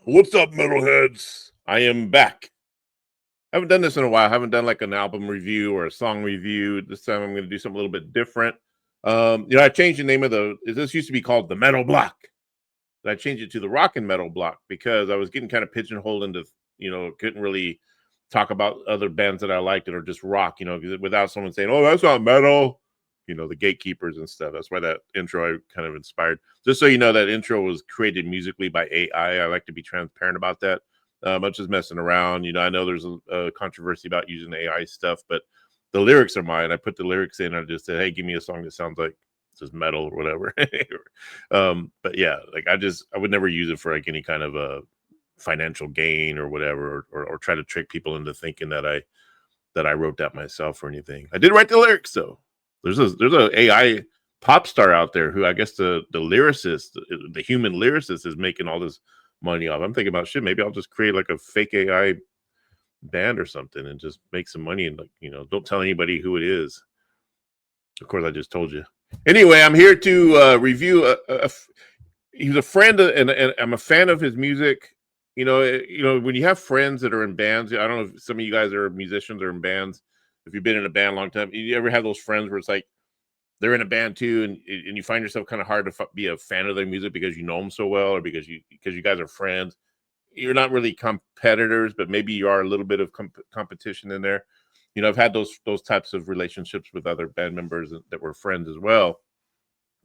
What's up, metalheads? I am back. I haven't done this in a while. I haven't done like an album review or a song review. This time I'm going to do something a little bit different. I changed the name of this used to be called the Metal Block. I changed it to the Rock and Metal Block because I was getting kind of pigeonholed into, couldn't really talk about other bands that I liked that are just rock, without someone saying, oh, that's not metal, the gatekeepers and stuff. That's why that intro I kind of inspired. Just so you know, that intro was created musically by AI. I like to be transparent about that. I'm just messing around. I know there's a controversy about using AI stuff, but the lyrics are mine. I put the lyrics in. I just said, hey, give me a song that sounds like just metal or whatever. But yeah, like I would never use it for like any kind of a financial gain or whatever, or try to trick people into thinking that I wrote that myself or anything. I did write the lyrics though. There's a AI pop star out there who I guess the lyricist, the human lyricist, is making all this money off. I'm thinking about shit. Maybe I'll just create like a fake AI band or something and just make some money and don't tell anybody who it is. Of course, I just told you. Anyway, I'm here to review. He's a friend, and I'm a fan of his music. When you have friends that are in bands, I don't know if some of you guys are musicians or in bands. If you've been in a band a long time, you ever have those friends where it's like they're in a band too, and you find yourself kind of hard to be a fan of their music because you know them so well, or because you guys are friends. You're not really competitors, but maybe you are a little bit of competition in there. I've had those types of relationships with other band members that were friends as well,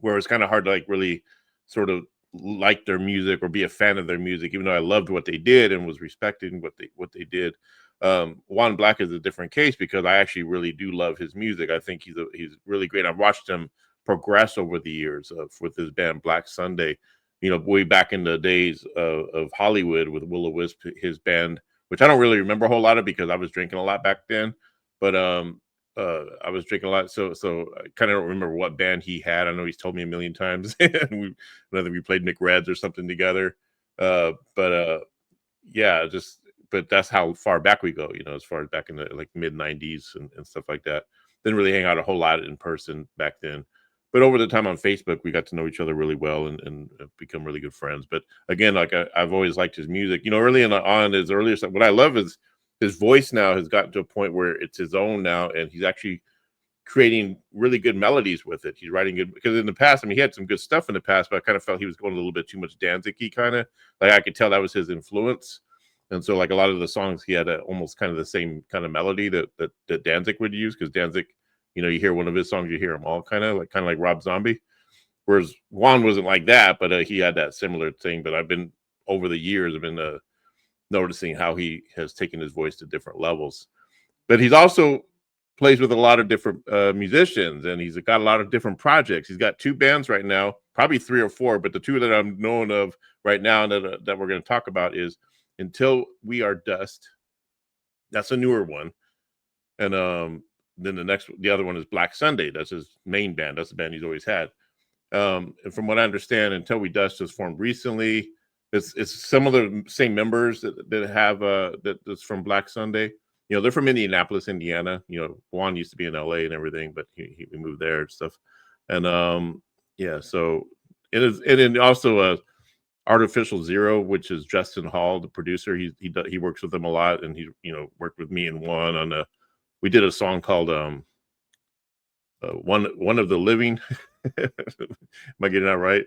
where it's kind of hard to like really sort of like their music or be a fan of their music, even though I loved what they did and was respecting what they did. BlaK is a different case because I actually really do love his music. I think he's really great. I've watched him progress over the years with his band Black SundaY. Way back in the days of Hollywood with Will-O-Wisp, his band, which I don't really remember a whole lot of because I was drinking a lot back then. But I was drinking a lot, so I kind of don't remember what band he had. I know he's told me a million times, and whether we played McReds or something together. Yeah, but that's how far back we go. As far as back in the like mid '90s and stuff like that. Didn't really hang out a whole lot in person back then. But over the time on Facebook, we got to know each other really well and become really good friends. But again, like I've always liked his music. Early on his earlier stuff. What I love is his voice now has gotten to a point where it's his own now, and he's actually creating really good melodies with it. He's writing good, because in the past, I mean, he had some good stuff in the past, but I kind of felt he was going a little bit too much Danzig-y kind of. Like I could tell that was his influence. And so like a lot of the songs, he had almost kind of the same kind of melody that Danzig would use, because Danzig, you hear one of his songs, you hear them all kind of like Rob Zombie. Whereas Juan wasn't like that, but he had that similar thing. But over the years, I've been noticing how he has taken his voice to different levels. But he's also plays with a lot of different musicians, and he's got a lot of different projects. He's got 2 bands right now, probably 3 or 4, but the 2 that I'm known of right now that we're going to talk about is Until We Are Dust. That's a newer one. And then the other one is Black SundaY. That's his main band. That's the band he's always had. And from what I understand, Until We Dust was formed recently. It's some of the same members that have that's from Black SundaY. They're from Indianapolis, Indiana. Juan used to be in LA and everything, but he moved there and stuff. And yeah, so it is. And also Artificial Zero, which is Justin Hall, the producer. He works with them a lot, and he worked with me and Juan on we did a song called one of the Living. Am I getting that right?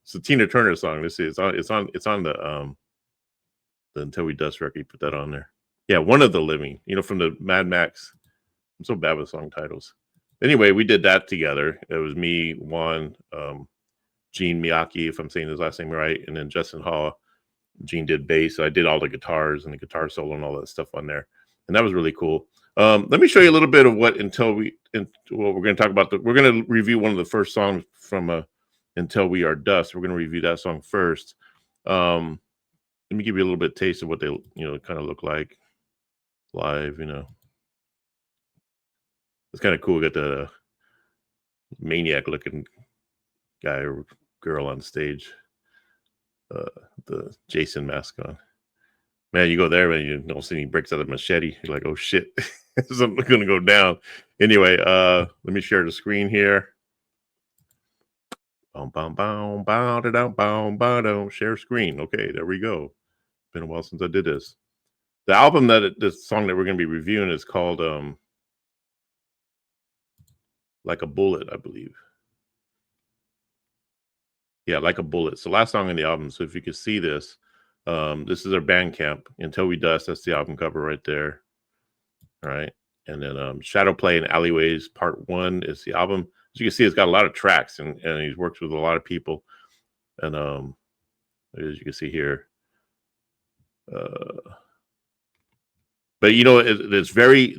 It's a Tina Turner song. Let's see. It's on the Until We Dust record. Put that on there. Yeah, One of the Living. From the Mad Max. I'm so bad with song titles. Anyway, we did that together. It was me, Juan, Gene Miyake, if I'm saying his last name right, and then Justin Hall. Gene did bass. So I did all the guitars and the guitar solo and all that stuff on there, and that was really cool. Let me show you a little bit of what we're going to talk about. We're going to review one of the first songs from Until We Are Dust. We're going to review that song first. Let me give you a little bit of taste of what they kind of look like live. It's kind of cool. We got the maniac looking guy or girl on stage, the Jason mask on. Man, you go there and you don't see any breaks out of machete. You're like, oh shit, something's gonna go down. Anyway, let me share the screen here. Share screen. Okay, there we go. Been a while since I did this. The album this song that we're going to be reviewing is called Like a Bullet, I believe. Yeah, Like a Bullet. It's the last song in the album. So if you could see this, this is our Bandcamp. Until We Dust, that's the album cover right there. All right. And then Shadow Play and Alleyways Part 1 is the album. As you can see, it's got a lot of tracks, and he's worked with a lot of people. And as you can see here, but you know, it's very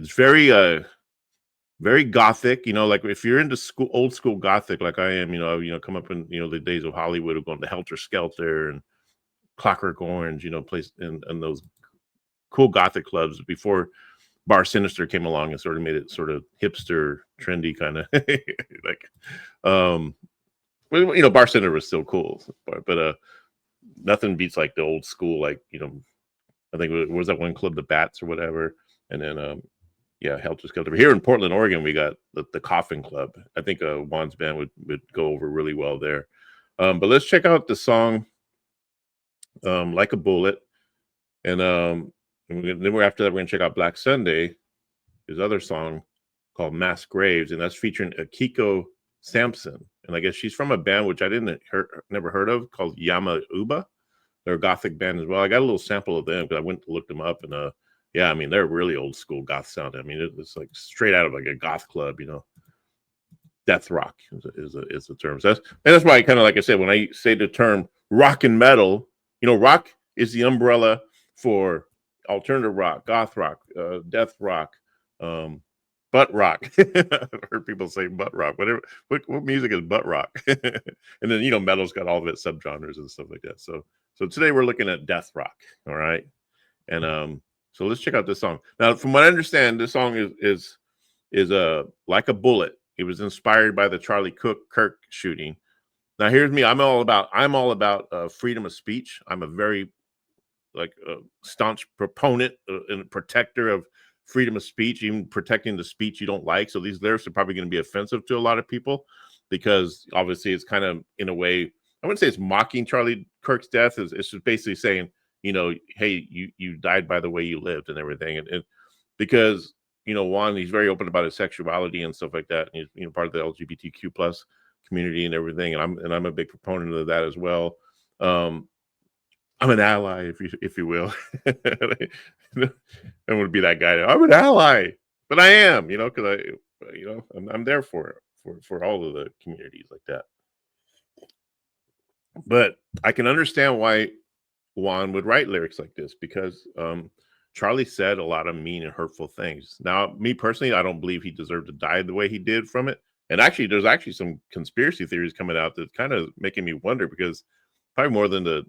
very gothic. You know, like if you're into old school gothic, like I am, you know, come up in the days of Hollywood of going to Helter Skelter and Clockwork Orange, place in those cool gothic clubs before Bar Sinister came along and sort of made it sort of hipster, trendy kind of like, well, Bar Sinister was still cool, but nothing beats like the old school, like, I think it was that one club, the Bats or whatever. And then, Helter Skelter. Here in Portland, Oregon, we got the Coffin Club. I think Juan's band would go over really well there. But let's check out the song Like a Bullet. And then after that, we're going to check out Black Sunday, his other song called Mass Graves. And that's featuring Akiko Sampson. And I guess she's from a band which I never heard of called Yama Uba. They're a gothic band as well. I got a little sample of them because I went to look them up, and I mean, they're really old school goth sound. I mean, it's like straight out of like a goth club, Death rock is the term. So that's why kind of, like I said, when I say the term rock and metal, rock is the umbrella for alternative rock, goth rock, death rock, butt rock. I've heard people say butt rock. Whatever. What music is butt rock? And then metal's got all of its subgenres and stuff like that. So today we're looking at death rock. All right, and so let's check out this song. Now, from what I understand, this song is Like a Bullet. It was inspired by the Charlie Kirk shooting. Now, here's me. I'm all about freedom of speech. I'm a very staunch proponent and protector of freedom of speech, even protecting the speech you don't like. So these lyrics are probably going to be offensive to a lot of people because obviously it's kind of, in a way, I wouldn't say it's mocking Charlie Kirk's death. It's just basically saying, hey, you died by the way you lived and everything. And because, Juan, he's very open about his sexuality and stuff like that. And he's, part of the LGBTQ plus community and everything. And I'm a big proponent of that as well. I'm an ally, if you will. I want to be that guy. I'm an ally, but I am, because I'm there for all of the communities like that. But I can understand why Juan would write lyrics like this because Charlie said a lot of mean and hurtful things. Now, me personally, I don't believe he deserved to die the way he did from it. And actually, there's actually some conspiracy theories coming out that's kind of making me wonder because probably more than the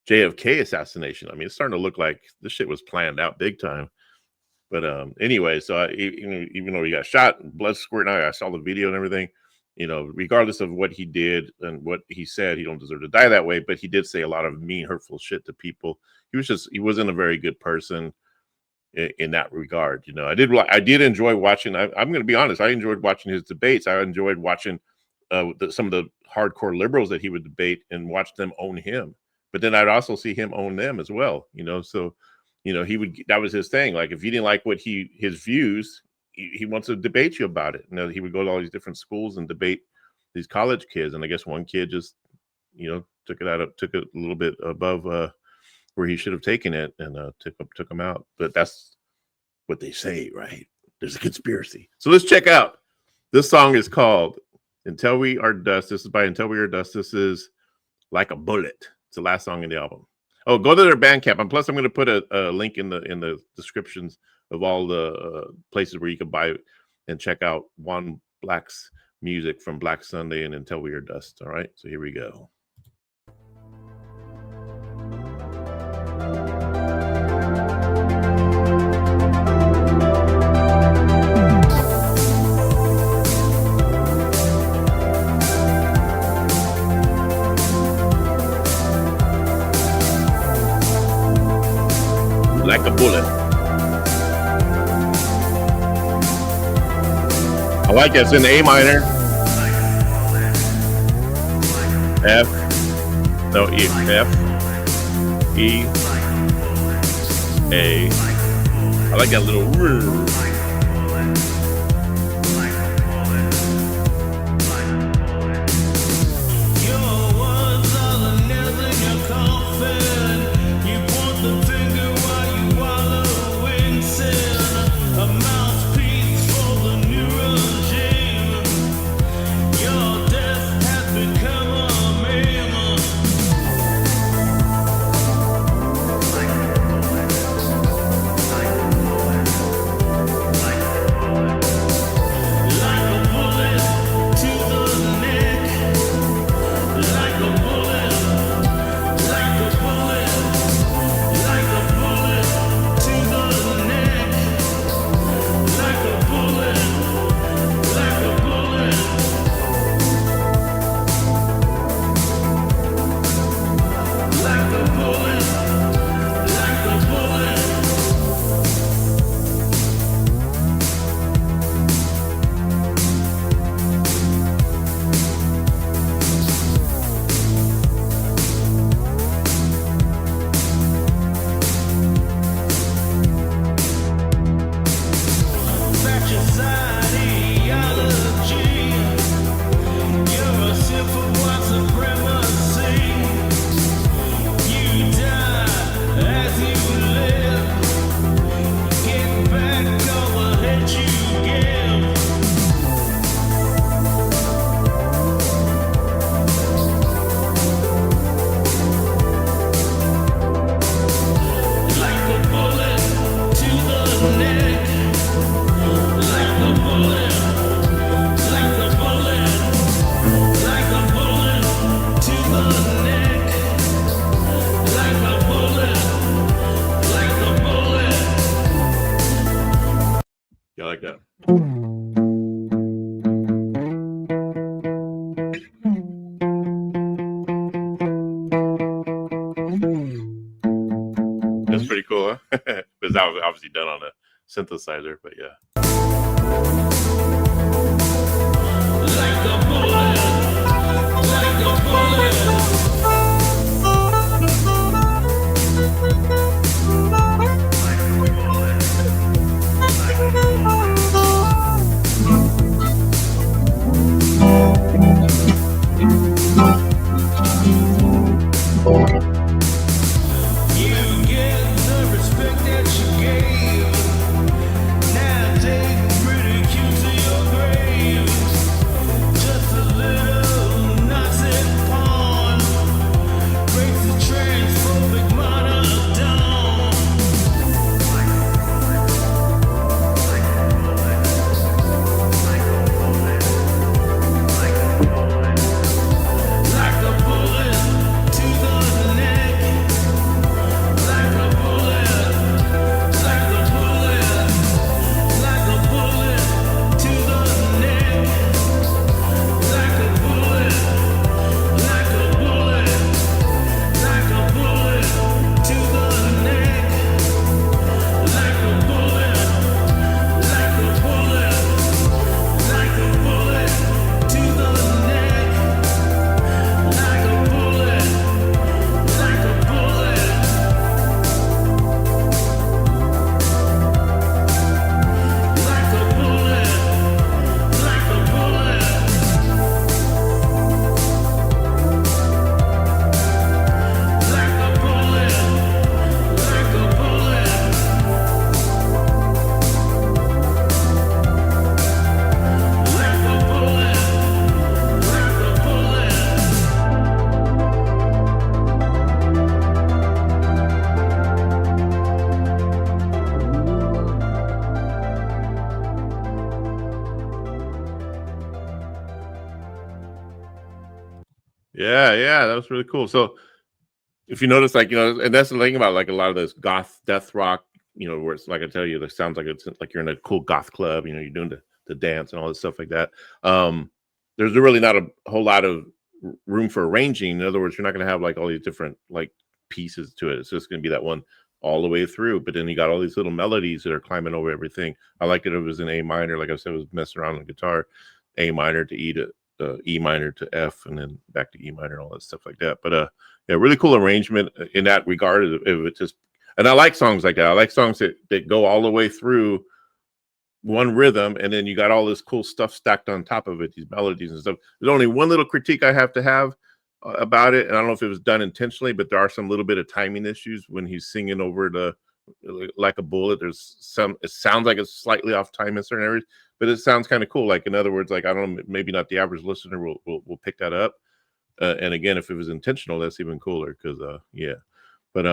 JFK assassination. I mean, it's starting to look like this shit was planned out big time. But anyway, so even though he got shot and blood squirting out, I saw the video and everything. Regardless of what he did and what he said, he don't deserve to die that way. But he did say a lot of mean, hurtful shit to people. He wasn't a very good person in that regard. I did enjoy watching. I'm going to be honest. I enjoyed watching his debates. I enjoyed watching some of the hardcore liberals that he would debate and watch them own him. But then I'd also see him own them as well. So he would. That was his thing. Like if you didn't like his views, he wants to debate you about it. He would go to all these different schools and debate these college kids. And I guess one kid just, took it a little bit above where he should have taken it and took him out. But that's what they say, right? There's a conspiracy. So let's check out. This song is called Until We Are Dust. This is by Until We Are Dust. This is Like a Bullet. It's the last song in the album. Oh, go to their Bandcamp. And plus, I'm going to put a link in the descriptions of all the places where you can buy it and check out Juan BlaK's music from Black Sunday and Until We Are Dust. All right, so here we go. Like a bullet. I like it. It's in A minor. F. No, E. F. E, A. I like that little. Yeah, I like that. That's pretty cool, huh? Because that was obviously done on a synthesizer, but yeah. Like a bullet, like a bullet. Yeah, that was really cool. So if you notice, like, and that's the thing about like a lot of this goth death rock, where it's like I tell you, it sounds like it's like you're in a cool goth club, you're doing the dance and all this stuff like that. There's really not a whole lot of room for arranging. In other words, you're not going to have like all these different like pieces to it. It's just going to be that one all the way through. But then you got all these little melodies that are climbing over everything. I like it. It was in A minor, like I said, it was messing around on the guitar, A minor to E to E minor to F, and then back to E minor and all that stuff like that. But Yeah, really cool arrangement in that regard. It just, and I like songs like that. I like songs that go all the way through one rhythm, and then you got all this cool stuff stacked on top of it, these melodies and stuff. There's only one little critique I have to have about it, and I don't know if it was done intentionally, but there are some little bit of timing issues when he's singing over the like a bullet. There's some, it sounds like it's slightly off time in certain areas, but it sounds kind of cool. Like, in other words, like, I don't know, maybe not the average listener will pick that up. And again, if it was intentional, that's even cooler, because yeah. But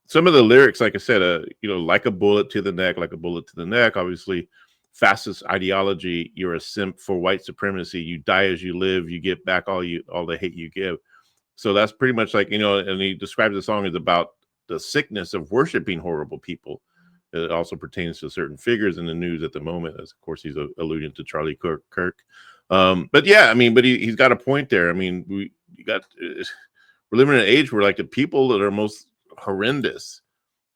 some of the lyrics, like I said, like a bullet to the neck, like a bullet to the neck. Obviously, fastest ideology. You're a simp for white supremacy. You die as you live. You get back all the hate you give. So that's pretty much like, and he describes the song as about the sickness of worshiping horrible people. It also pertains to certain figures in the news at the moment, as of course he's alluding to Charlie Kirk. But yeah, I mean, but he's got a point there. I mean, we're living in an age where, like, the people that are most horrendous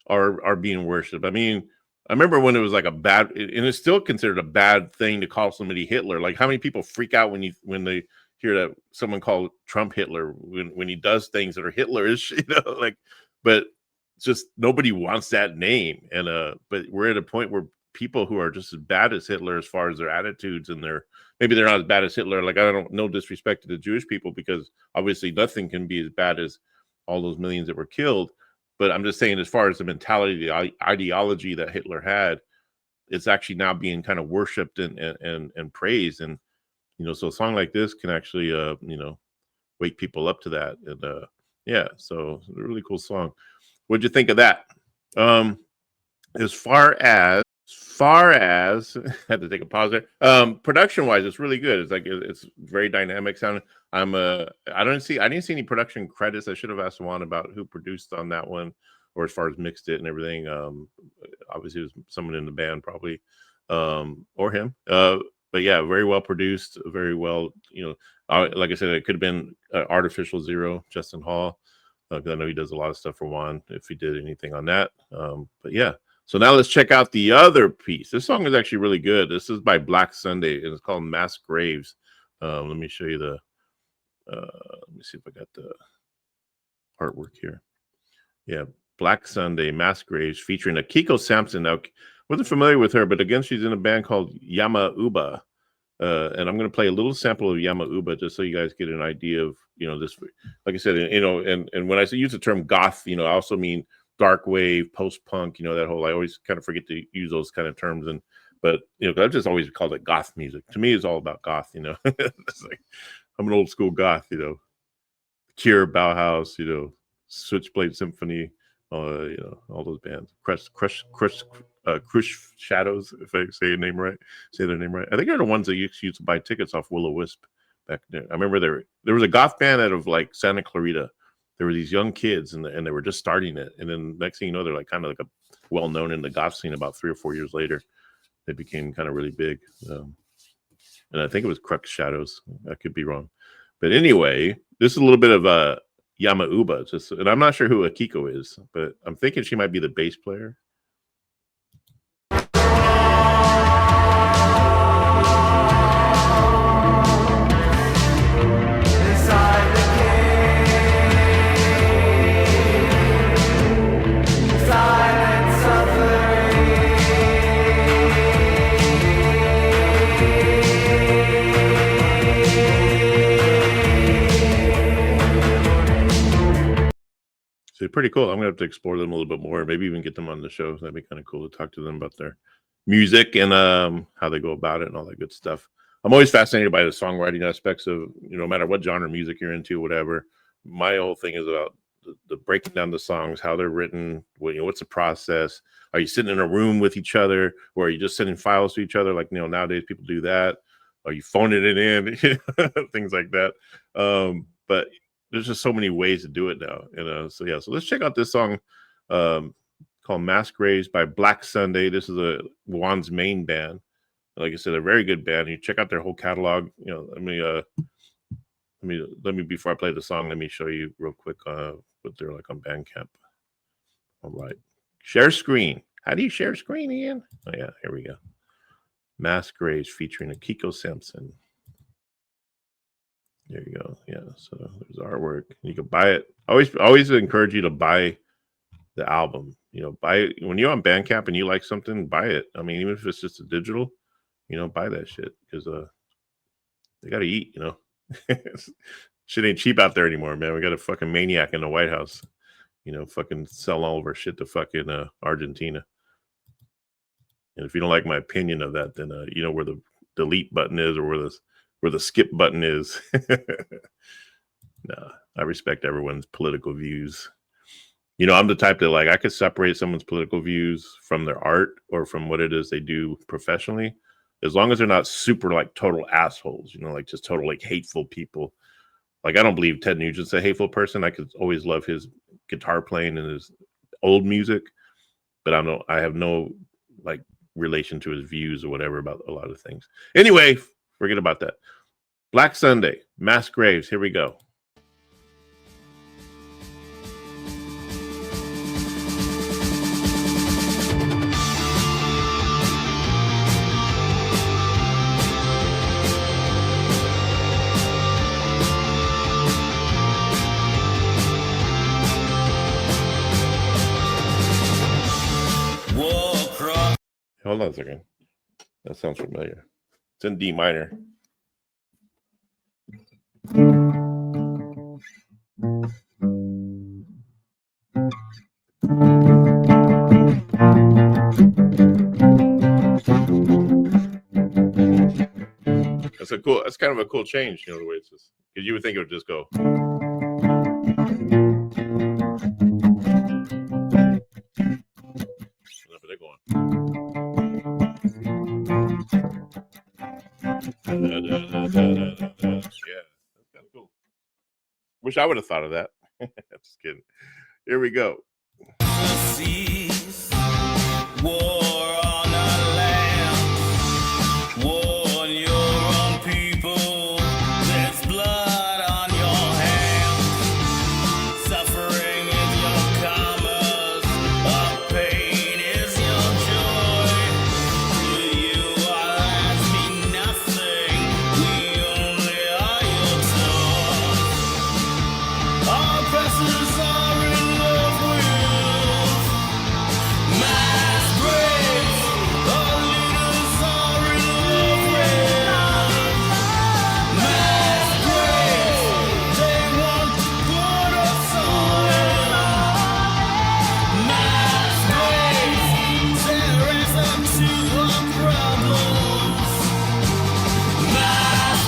are being worshipped. I mean, I remember when it was like a bad, and it's still considered a bad thing to call somebody Hitler. Like, how many people freak out when they hear that someone called Trump Hitler when he does things that are Hitlerish, like, but just nobody wants that name. And but we're at a point where people who are just as bad as Hitler as far as their attitudes, and maybe they're not as bad as Hitler. Like, I don't, no disrespect to the Jewish people, because obviously nothing can be as bad as all those millions that were killed. But I'm just saying, as far as the mentality, the ideology that Hitler had, it's actually now being kind of worshipped and praised. And, so a song like this can actually, wake people up to that. And yeah, so a really cool song. What'd you think of that? As far as I had to take a pause there. Production wise, it's really good. It's like, it's very dynamic sounding. I didn't see any production credits. I should have asked Juan about who produced on that one, or as far as mixed it and everything. Obviously it was someone in the band, probably, or him. But yeah, very well produced, very well, like I said, it could have been Artificial Zero, Justin Hall. I know he does a lot of stuff for Juan, if he did anything on that. But yeah. So now let's check out the other piece. This song is actually really good. This is by SundaY, and it's called Mass Graves. Let me show you let me see if I got the artwork here. Yeah, SundaY, Mass Graves, featuring Akiko Sampson. Now, wasn't familiar with her, but again, she's in a band called Yama Uba. And I'm going to play a little sample of Yama Uba, just so you guys get an idea of, this, like I said, and when I use the term goth, I also mean dark wave, post-punk, that whole, I always kind of forget to use those kind of terms. But I've just always called it goth music. To me, it's all about goth, It's like, I'm an old school goth, Cure, Bauhaus, Switchblade Symphony, all those bands. Crush Shadows, if I say their name right. I think they're the ones that used to buy tickets off Will-O-Wisp back then. I remember there was a goth band out of, like, Santa Clarita. There were these young kids, and they were just starting it. And then next thing you know, they're like kind of like a well-known in the goth scene. About 3 or 4 years later, they became kind of really big. And I think it was Crux Shadows. I could be wrong. But anyway, this is a little bit of Yama Uba. And I'm not sure who Akiko is, but I'm thinking she might be the bass player. So pretty cool. I'm gonna have to explore them a little bit more, maybe even get them on the show. That'd be kind of cool to talk to them about their music and how they go about it and all that good stuff. I'm always fascinated by the songwriting aspects of, no matter what genre of music you're into, whatever. My whole thing is about the breaking down the songs, how they're written, what's the process. Are you sitting in a room with each other, or are you just sending files to each other? Like, nowadays people do that. Are you phoning it in? Things like that. But there's just so many ways to do it now. And so let's check out this song called Mass Graves by SundaY. This is Juan's main band. Like I said, a very good band. You check out their whole catalog. Let me before I play the song, let me show you real quick what they're like on Bandcamp. All right, share screen. How do you share screen, Ian? Oh yeah, here we go. Mass Graves featuring Akiko Sampson. There you go. Yeah. So there's the artwork. You can buy it. Always encourage you to buy the album. Buy it when you're on Bandcamp and you like something, buy it. I mean, even if it's just a digital, buy that shit because they gotta eat. Shit ain't cheap out there anymore, man. We got a fucking maniac in the White House. Fucking sell all of our shit to fucking Argentina. And if you don't like my opinion of that, then you know where the delete button is or where the skip button is. Nah, I respect everyone's political views. I'm the type that I could separate someone's political views from their art or from what it is they do professionally, as long as they're not super total assholes, just total hateful people. I don't believe Ted Nugent's a hateful person. I could always love his guitar playing and his old music, but I have no relation to his views or whatever about a lot of things. Anyway, forget about that. BlaK SundaY, Mass Graves. Here we go. Hold on a second. That sounds familiar. It's in D minor. That's kind of a cool change, the way it's just, because you would think it would just go. But they're going. Yeah, that's kind of cool. Wish I would have thought of that. Just kidding. Here we go. War on our land. War on your own people. There's blood on your hands. Suffering is your commerce. Our pain is your joy. To you our lives mean nothing. We only are your toys. Our oppressors are in love with mass graves. Our leaders are in love with mass graves. They want to put us on mass graves. There is answer to our problems. Mass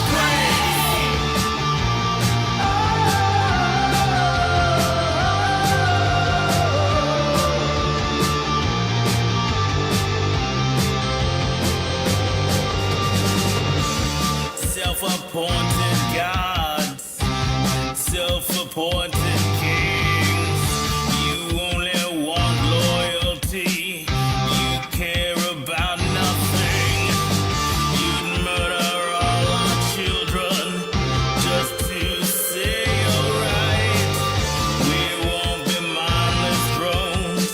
self-appointed gods, self-appointed kings. You only want loyalty. You care about nothing. You'd murder all our children just to say you're right. We won't be mindless drones.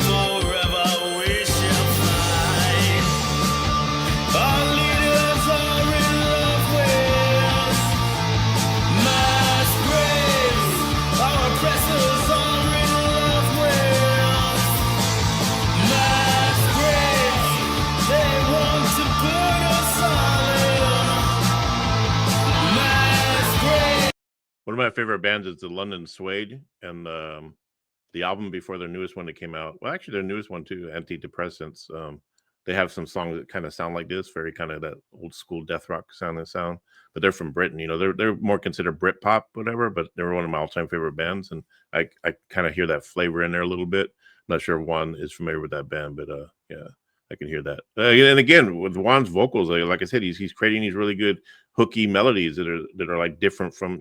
Forever we shall fight. Our leaders are in love with mass graves. Our oppressors are in love with mass graves. They want to put us all in mass graves. One of my favorite bands is the London Suede, and the album before their newest one that came out. Well, actually, their newest one too, Antidepressants. They have some songs that kind of sound like this, very kind of that old school death rock sound. But they're from Britain. They're more considered Britpop, whatever. But they're one of my all-time favorite bands, and I kind of hear that flavor in there a little bit. I'm not sure if Juan is familiar with that band, but yeah, I can hear that. And again, with Juan's vocals, like I said, he's creating these really good hooky melodies that are different from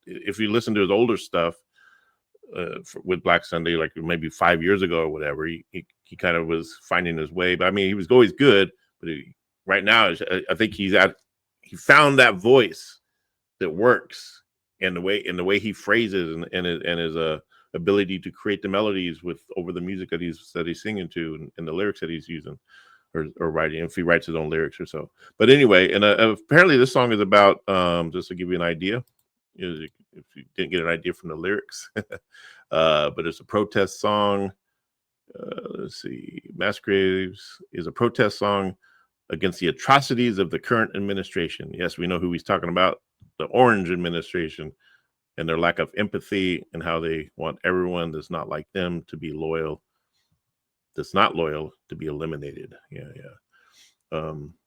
if you listen to his older stuff with BlaK SundaY, like maybe 5 years ago or whatever, he kind of was finding his way. But I mean, he was always good. But right now, I think he found that voice that works, and the way he phrases and his ability to create the melodies over the music that he's singing to and the lyrics that he's using. or writing, if he writes his own lyrics or so. But anyway, and apparently this song is about, just to give you an idea, if you didn't get an idea from the lyrics, but it's a protest song. Let's see, Mass Graves is a protest song against the atrocities of the current administration. Yes, we know who he's talking about, the Orange administration, and their lack of empathy and how they want everyone that's not like them to be loyal, that's not loyal to be eliminated. Yeah.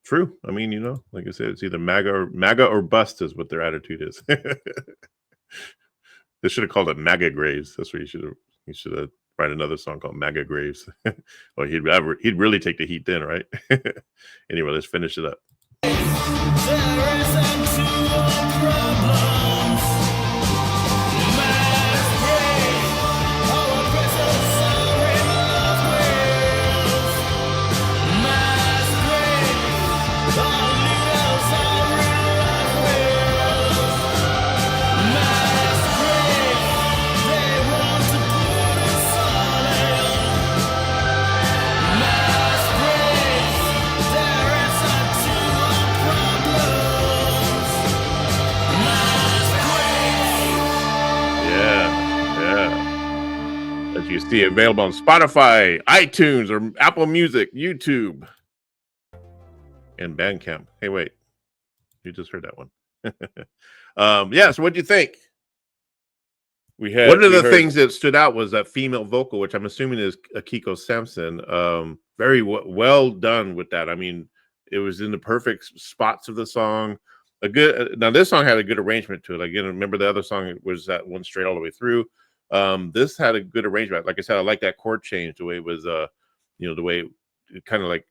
True. I mean, like I said, it's either MAGA or bust is what their attitude is. They should have called it MAGA Graves. That's what you should have write another song called MAGA Graves. Well, he'd really take the heat then, right? Anyway, let's finish it up. You see it available on Spotify, iTunes, or Apple Music, YouTube, and Bandcamp. Hey, wait, you just heard that one. Yeah. So, what do you think? One of the things that stood out was that female vocal, which I'm assuming is Akiko Sampson. Very well done with that. I mean, it was in the perfect spots of the song. Now this song had a good arrangement to it. Again, remember the other song was that one straight all the way through. This had a good arrangement. Like I said, I like that chord change, the way it was, the way it kind of like,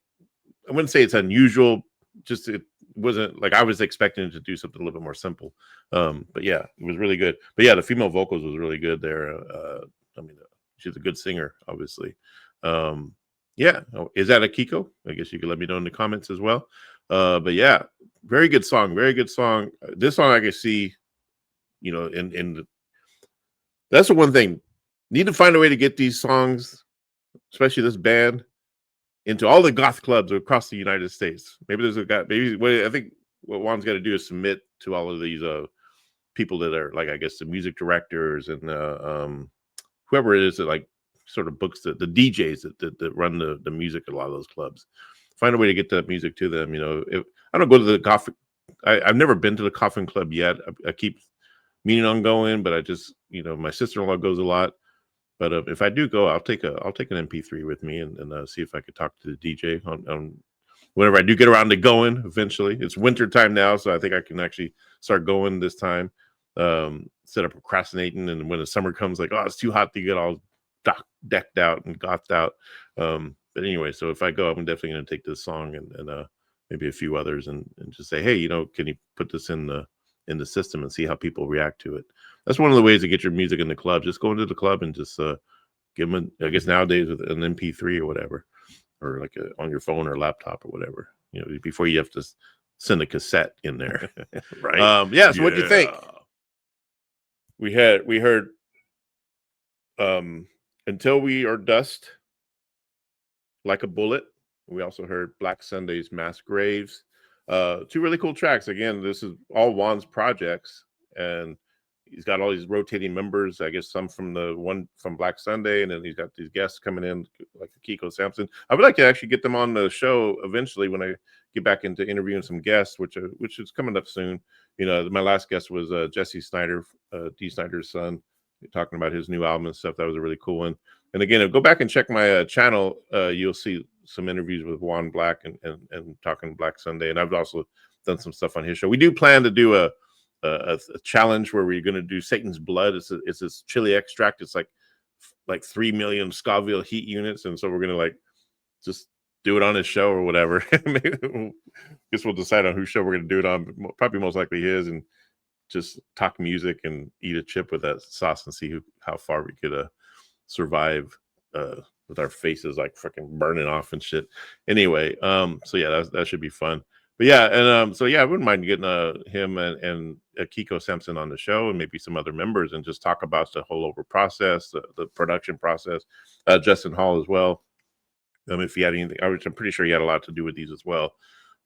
I wouldn't say it's unusual, just it wasn't like I was expecting it to do something a little bit more simple. But yeah, it was really good. But yeah, the female vocals was really good there. I mean, she's a good singer, obviously. Yeah, is that Akiko? I guess you could let me know in the comments as well. But yeah, very good song, very good song. This song I can see, in that's the one thing. Need to find a way to get these songs, especially this band, into all the goth clubs across the United States. Maybe there's a guy. Maybe I think what Juan's got to do is submit to all of these people that are like, I guess, the music directors and whoever it is that like sort of books the DJs that run the music at a lot of those clubs. Find a way to get that music to them. If I don't go to the coffin, I've never been to the Coffin Club yet. I keep meaning on going, but I just, my sister-in-law goes a lot. But if I do go, I'll take an MP3 with me and see if I could talk to the DJ on whenever I do get around to going eventually. It's winter time now, so I think I can actually start going this time. Instead of procrastinating, and when the summer comes, like, oh, it's too hot to get all decked out and gothed out. But anyway, so if I go, I'm definitely going to take this song and maybe a few others and just say, hey, can you put this in the system and see how people react to it. That's one of the ways to get your music in the club. Just go into the club and just give them, I guess nowadays with an MP3 or whatever, or like on your phone or laptop or whatever, before you have to send a cassette in there. Right. Yeah. So what'd you think? We heard Until We Are Dust, Like a Bullet. We also heard BlaK SundaY's Mass Graves. Two really cool tracks. Again, this is all Juan's projects, and he's got all these rotating members. I guess some from the one from BlaK SundaY, and then he's got these guests coming in like Akiko Sampson. I would like to actually get them on the show eventually when I get back into interviewing some guests, which is coming up soon. My last guest was Jesse Snyder, D. Snyder's son, talking about his new album and stuff. That was a really cool one. And again, go back and check my channel. You'll see some interviews with Juan BlaK and talking BlaK SundaY. And I've also done some stuff on his show. We do plan to do a challenge where we're going to do Satan's Blood. It's this chili extract. It's like 3 million Scoville heat units. And so we're going to like just do it on his show or whatever. Guess we'll decide on whose show we're going to do it on. Probably most likely his, and just talk music and eat a chip with that sauce and see how far we could survive with our faces like freaking burning off and shit. Anyway, so yeah, that should be fun. But yeah, and so yeah, I wouldn't mind getting him and Akiko Sampson on the show, and maybe some other members, and just talk about the whole over process, the production process. Justin Hall as well. If he had anything, I'm pretty sure he had a lot to do with these as well.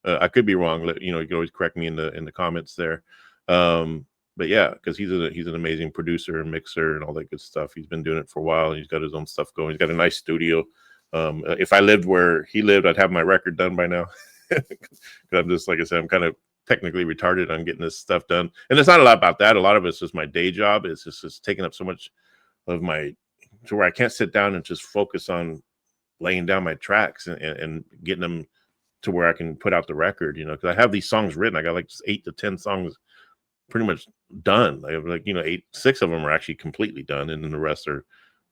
I could be wrong. You know, you can always correct me in the comments there. But yeah, because he's an amazing producer and mixer and all that good stuff. He's been doing it for a while. And he's got his own stuff going. He's got a nice studio. If I lived where he lived, I'd have my record done by now. I'm just, like I said, I'm kind of technically retarded on getting this stuff done. And it's not a lot about that. A lot of it's just my day job. It's just taking up so much of my, to where I can't sit down and just focus on laying down my tracks and getting them to where I can put out the record, you know, because I have these songs written. I got like 8 to 10 songs pretty much done. I have, like, you know, 6 of them are actually completely done, and then the rest are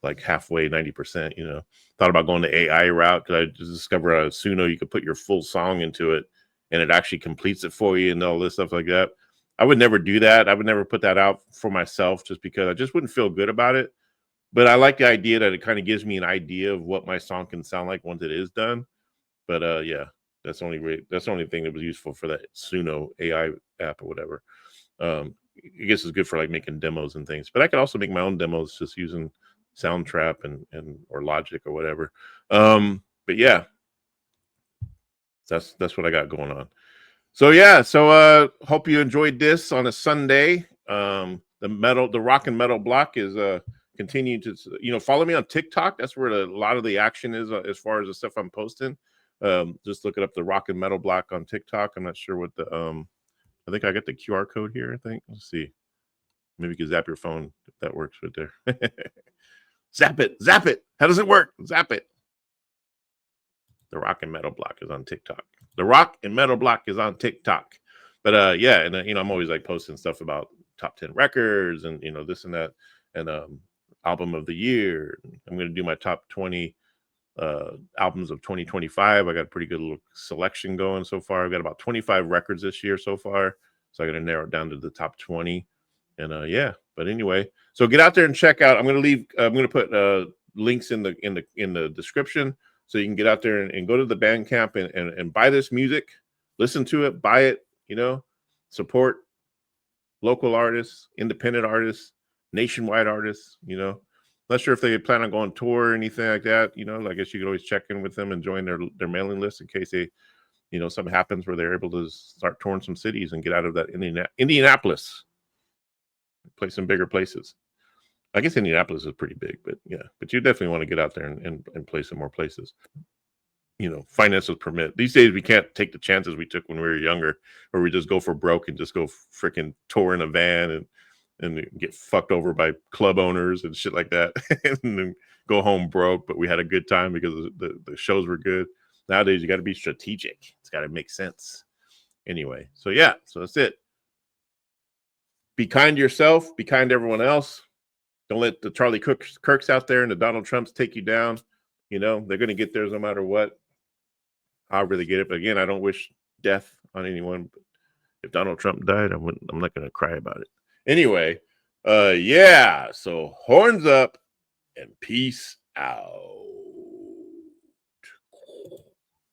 like halfway, 90%, you know. Thought about going the AI route, because I just discovered on SundaY you could put your full song into it and it actually completes it for you and all this stuff like that. I would never do that. I would never put that out for myself, just because I just wouldn't feel good about it. But I like the idea that it kind of gives me an idea of what my song can sound like once it is done. But yeah, that's the only thing that was useful for that SundaY AI app or whatever. I guess it's good for like making demos and things. But I could also make my own demos just using Soundtrap and or Logic or whatever. But yeah, that's what I got going on. So yeah, so hope you enjoyed this on a Sunday. The rock and metal block is continuing to, you know, follow me on TikTok. That's where a lot of the action is, as far as the stuff I'm posting. Just look it up, the rock and metal block on TikTok. I'm not sure what the I think I got the QR code here. I think, let's see, maybe you can zap your phone if that works right there. Zap it. How does it work? Zap it. The rock and metal block is on TikTok. The rock and metal block is on TikTok. But yeah, and you know, I'm always like posting stuff about top 10 records and, you know, this and that, and album of the year. I'm going to do my top 20 albums of 2025. I got a pretty good little selection going so far. I've got about 25 records this year so far, so I got to narrow it down to the top 20. And yeah, but anyway, so get out there and check out. I'm going to put links in the description, so you can get out there and go to the Bandcamp and buy this music, listen to it, buy it, you know, support local artists, independent artists, nationwide artists, you know. Not sure if they plan on going tour or anything like that, you know. I guess you could always check in with them and join their mailing list in case they, you know, something happens where they're able to start touring some cities and get out of that Indianapolis, play some bigger places. I guess Indianapolis is pretty big, but yeah, but you definitely want to get out there and play some more places. You know, finances permit. These days we can't take the chances we took when we were younger, where we just go for broke and just go freaking tour in a van and get fucked over by club owners and shit like that, and then go home broke. But we had a good time because the shows were good. Nowadays you got to be strategic. It's got to make sense. Anyway, so yeah, so that's it. Be kind to yourself. Be kind to everyone else. Don't let the Charlie Kirks out there and the Donald Trumps take you down. You know, they're going to get theirs no matter what. However they get it. But again, I don't wish death on anyone. But if Donald Trump died, I'm not going to cry about it. Anyway, yeah. So horns up and peace out.